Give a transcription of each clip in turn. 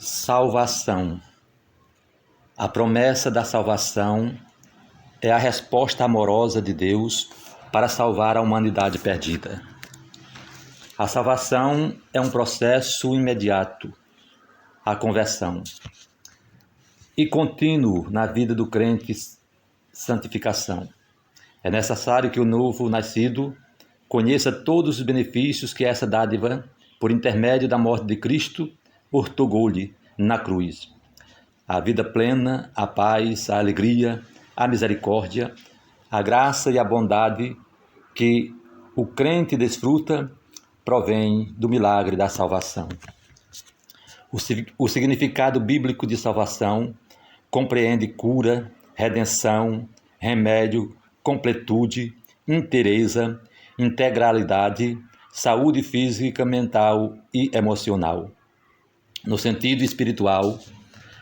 Salvação. A promessa da salvação é a resposta amorosa de Deus para salvar a humanidade perdida. A salvação é um processo imediato, a conversão, e contínuo na vida do crente, santificação. É necessário que o novo nascido conheça todos os benefícios que essa dádiva, por intermédio da morte de Cristo, ortogou-lhe na cruz. A vida plena, a paz, a alegria, a misericórdia, a graça e a bondade que o crente desfruta provém do milagre da salvação. O significado bíblico de salvação compreende cura, redenção, remédio, completude, inteireza, integralidade, saúde física, mental e emocional. No sentido espiritual,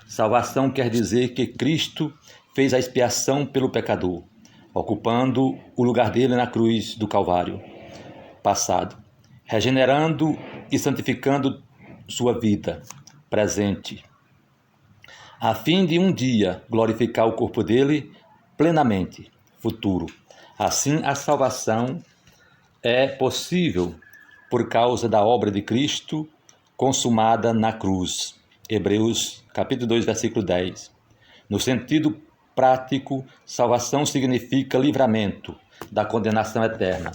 salvação quer dizer que Cristo fez a expiação pelo pecador, ocupando o lugar dele na cruz do Calvário passado, regenerando e santificando sua vida presente, a fim de um dia glorificar o corpo dele plenamente, futuro. Assim, a salvação é possível por causa da obra de Cristo consumada na cruz. Hebreus, capítulo 2, versículo 10. No sentido prático, salvação significa livramento da condenação eterna,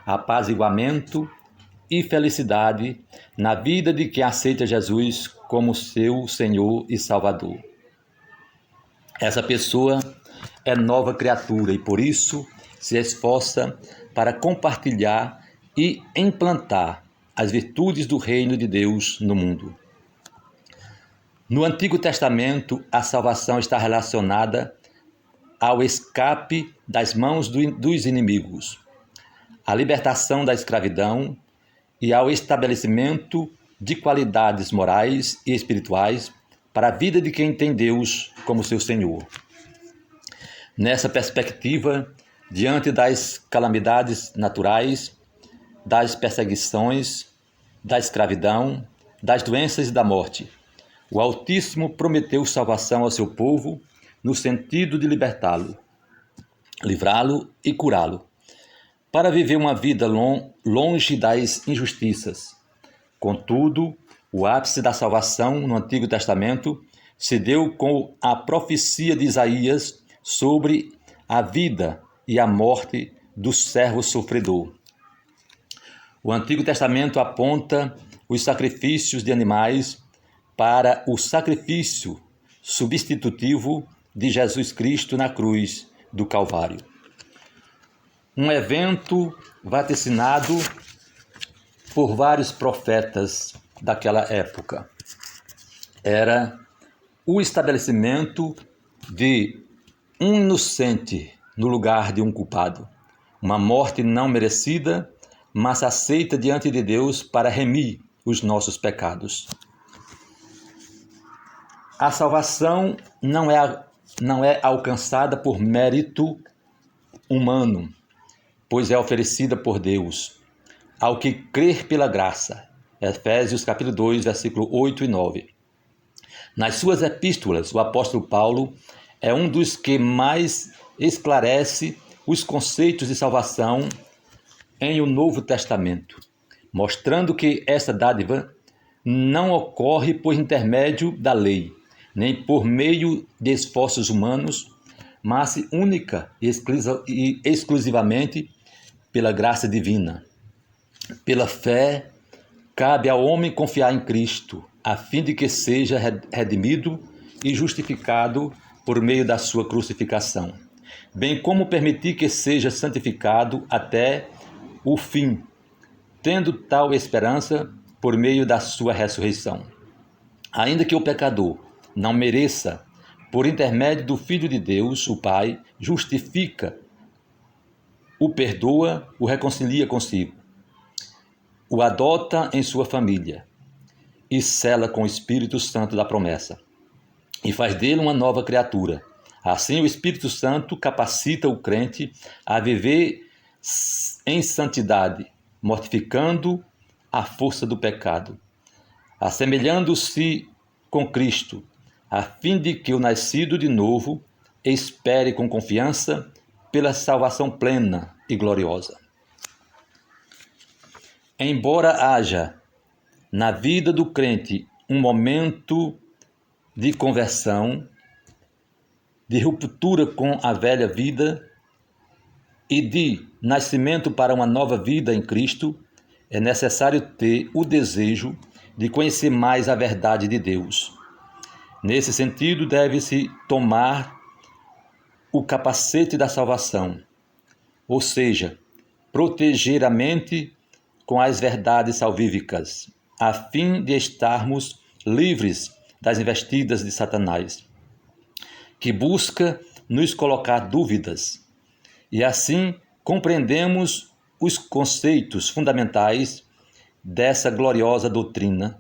apaziguamento e felicidade na vida de quem aceita Jesus como seu Senhor e Salvador. Essa pessoa é nova criatura e, por isso, se esforça para compartilhar e implantar as virtudes do reino de Deus no mundo. No Antigo Testamento, a salvação está relacionada ao escape das mãos dos inimigos, à libertação da escravidão e ao estabelecimento de qualidades morais e espirituais para a vida de quem tem Deus como seu Senhor. Nessa perspectiva, diante das calamidades naturais, das perseguições, da escravidão, das doenças e da morte, o Altíssimo prometeu salvação ao seu povo no sentido de libertá-lo, livrá-lo e curá-lo, para viver uma vida longe das injustiças. Contudo, o ápice da salvação no Antigo Testamento se deu com a profecia de Isaías sobre a vida e a morte do servo sofredor. O Antigo Testamento aponta os sacrifícios de animais para o sacrifício substitutivo de Jesus Cristo na cruz do Calvário. Um evento vaticinado por vários profetas daquela época. Era o estabelecimento de um inocente no lugar de um culpado. Uma morte não merecida, mas aceita diante de Deus para remir os nossos pecados. A salvação não é alcançada por mérito humano, pois é oferecida por Deus ao que crer pela graça. Efésios capítulo 2, versículo 8 e 9. Nas suas epístolas, o apóstolo Paulo é um dos que mais esclarece os conceitos de salvação em o Novo Testamento, mostrando que essa dádiva não ocorre por intermédio da lei, nem por meio de esforços humanos, mas única e exclusivamente pela graça divina. Pela fé, cabe ao homem confiar em Cristo, a fim de que seja redimido e justificado por meio da sua crucificação, bem como permitir que seja santificado até o fim, tendo tal esperança por meio da sua ressurreição. Ainda que o pecador não mereça, por intermédio do Filho de Deus, o Pai, justifica, o perdoa, o reconcilia consigo, o adota em sua família e sela com o Espírito Santo da promessa, e faz dele uma nova criatura. Assim, o Espírito Santo capacita o crente a viver em santidade, mortificando a força do pecado, assemelhando-se com Cristo, a fim de que o nascido de novo espere com confiança pela salvação plena e gloriosa. Embora haja na vida do crente um momento de conversão, de ruptura com a velha vida e de nascimento para uma nova vida em Cristo, é necessário ter o desejo de conhecer mais a verdade de Deus. Nesse sentido, deve-se tomar o capacete da salvação, ou seja, proteger a mente com as verdades salvíficas, a fim de estarmos livres das investidas de Satanás, que busca nos colocar dúvidas, e assim compreendemos os conceitos fundamentais dessa gloriosa doutrina,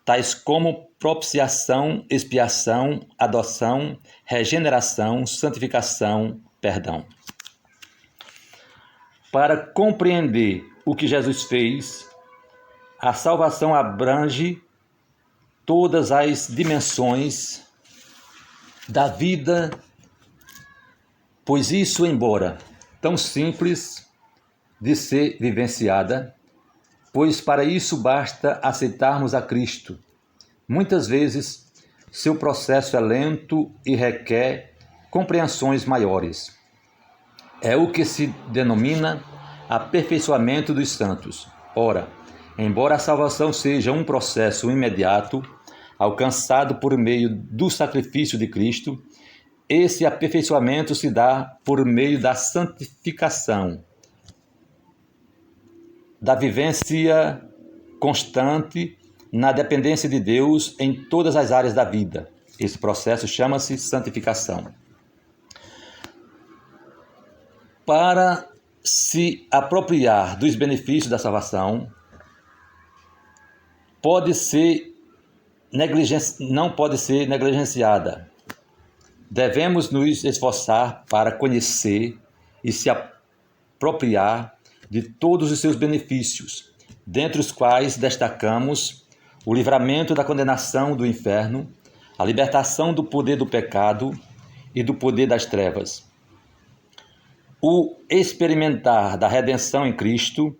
tais como propiciação, expiação, adoção, regeneração, santificação, perdão. Para compreender o que Jesus fez, a salvação abrange todas as dimensões da vida, pois isso, embora tão simples de ser vivenciada, pois para isso basta aceitarmos a Cristo. Muitas vezes, seu processo é lento e requer compreensões maiores. É o que se denomina aperfeiçoamento dos santos. Ora, embora a salvação seja um processo imediato, alcançado por meio do sacrifício de Cristo, esse aperfeiçoamento se dá por meio da santificação, da vivência constante na dependência de Deus em todas as áreas da vida. Esse processo chama-se santificação. Para se apropriar dos benefícios da salvação, não pode ser negligenciada. Devemos nos esforçar para conhecer e se apropriar de todos os seus benefícios, dentre os quais destacamos o livramento da condenação do inferno, a libertação do poder do pecado e do poder das trevas, o experimentar da redenção em Cristo,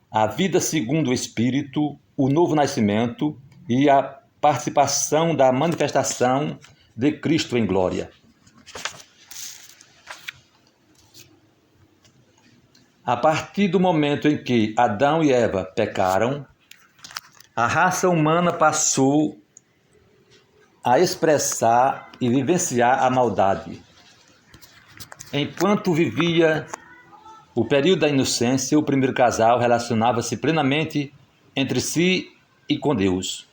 a vida segundo o Espírito, o novo nascimento e a participação da manifestação de Cristo em glória. A partir do momento em que Adão e Eva pecaram, a raça humana passou a expressar e vivenciar a maldade. Enquanto vivia o período da inocência, o primeiro casal relacionava-se plenamente entre si e com Deus.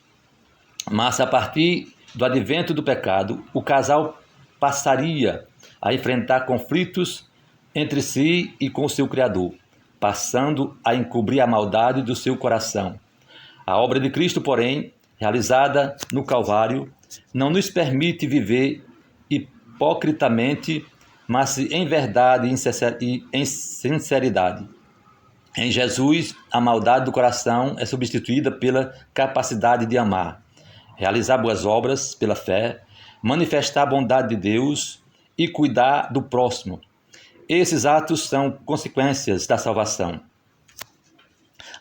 Mas a partir do advento do pecado, o casal passaria a enfrentar conflitos entre si e com o seu Criador, passando a encobrir a maldade do seu coração. A obra de Cristo, porém, realizada no Calvário, não nos permite viver hipocritamente, mas em verdade e em sinceridade. Em Jesus, a maldade do coração é substituída pela capacidade de amar, realizar boas obras pela fé, manifestar a bondade de Deus e cuidar do próximo. Esses atos são consequências da salvação.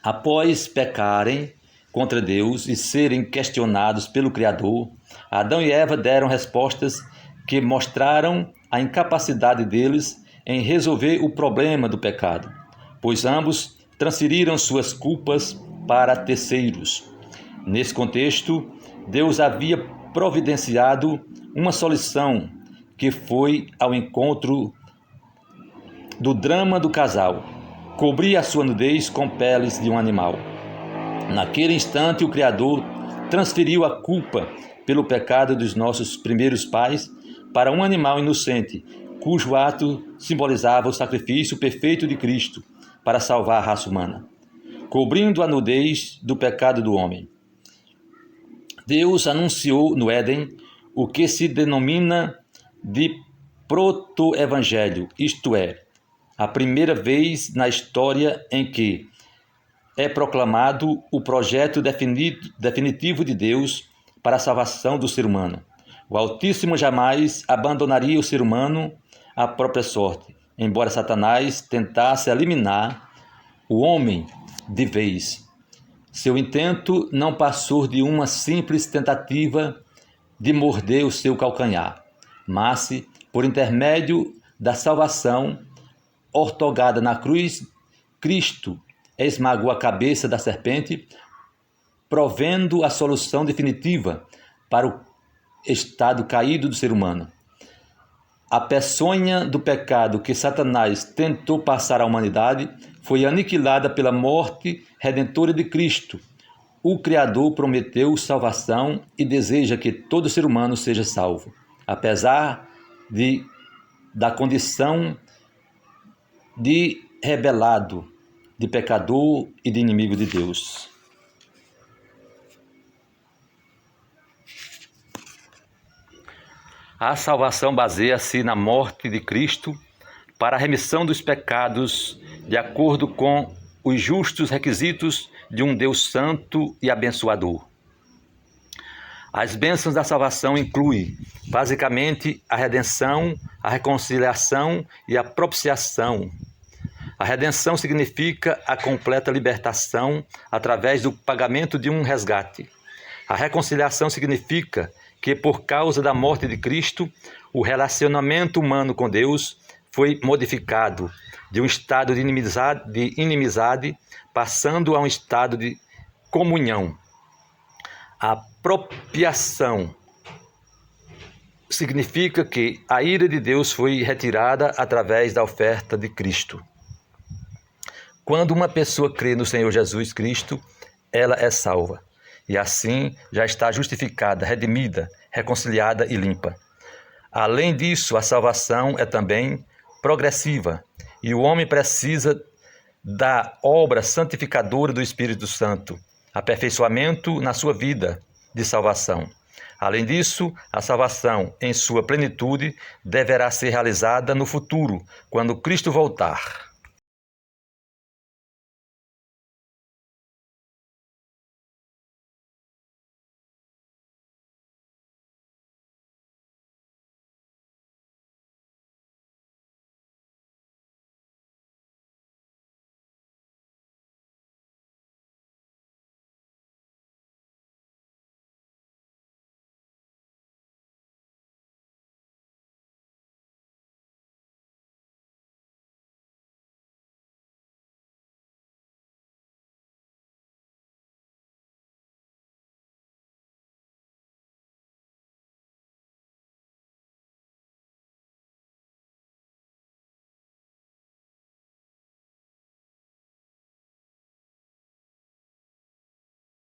Após pecarem contra Deus e serem questionados pelo Criador, Adão e Eva deram respostas que mostraram a incapacidade deles em resolver o problema do pecado, pois ambos transferiram suas culpas para terceiros. Nesse contexto, Deus havia providenciado uma solução que foi ao encontro do drama do casal, cobrir a sua nudez com peles de um animal. Naquele instante, o Criador transferiu a culpa pelo pecado dos nossos primeiros pais para um animal inocente, cujo ato simbolizava o sacrifício perfeito de Cristo para salvar a raça humana, cobrindo a nudez do pecado do homem. Deus anunciou no Éden o que se denomina de proto-evangelho, isto é, a primeira vez na história em que é proclamado o projeto definitivo de Deus para a salvação do ser humano. O Altíssimo jamais abandonaria o ser humano à própria sorte, embora Satanás tentasse eliminar o homem de vez. Seu intento não passou de uma simples tentativa de morder o seu calcanhar, mas, por intermédio da salvação ortogada na cruz, Cristo esmagou a cabeça da serpente, provendo a solução definitiva para o estado caído do ser humano. A peçonha do pecado que Satanás tentou passar à humanidade foi aniquilada pela morte redentora de Cristo. O Criador prometeu salvação e deseja que todo ser humano seja salvo, apesar da condição de rebelado, de pecador e de inimigo de Deus. A salvação baseia-se na morte de Cristo para a remissão dos pecados, de acordo com os justos requisitos de um Deus santo e abençoador. As bênçãos da salvação incluem, basicamente, a redenção, a reconciliação e a propiciação. A redenção significa a completa libertação através do pagamento de um resgate. A reconciliação significa que, por causa da morte de Cristo, o relacionamento humano com Deus foi modificado de um estado de inimizade, passando a um estado de comunhão. A propiciação significa que a ira de Deus foi retirada através da oferta de Cristo. Quando uma pessoa crê no Senhor Jesus Cristo, ela é salva. E assim já está justificada, redimida, reconciliada e limpa. Além disso, a salvação é também progressiva e o homem precisa da obra santificadora do Espírito Santo, aperfeiçoamento na sua vida de salvação. Além disso, a salvação em sua plenitude deverá ser realizada no futuro, quando Cristo voltar.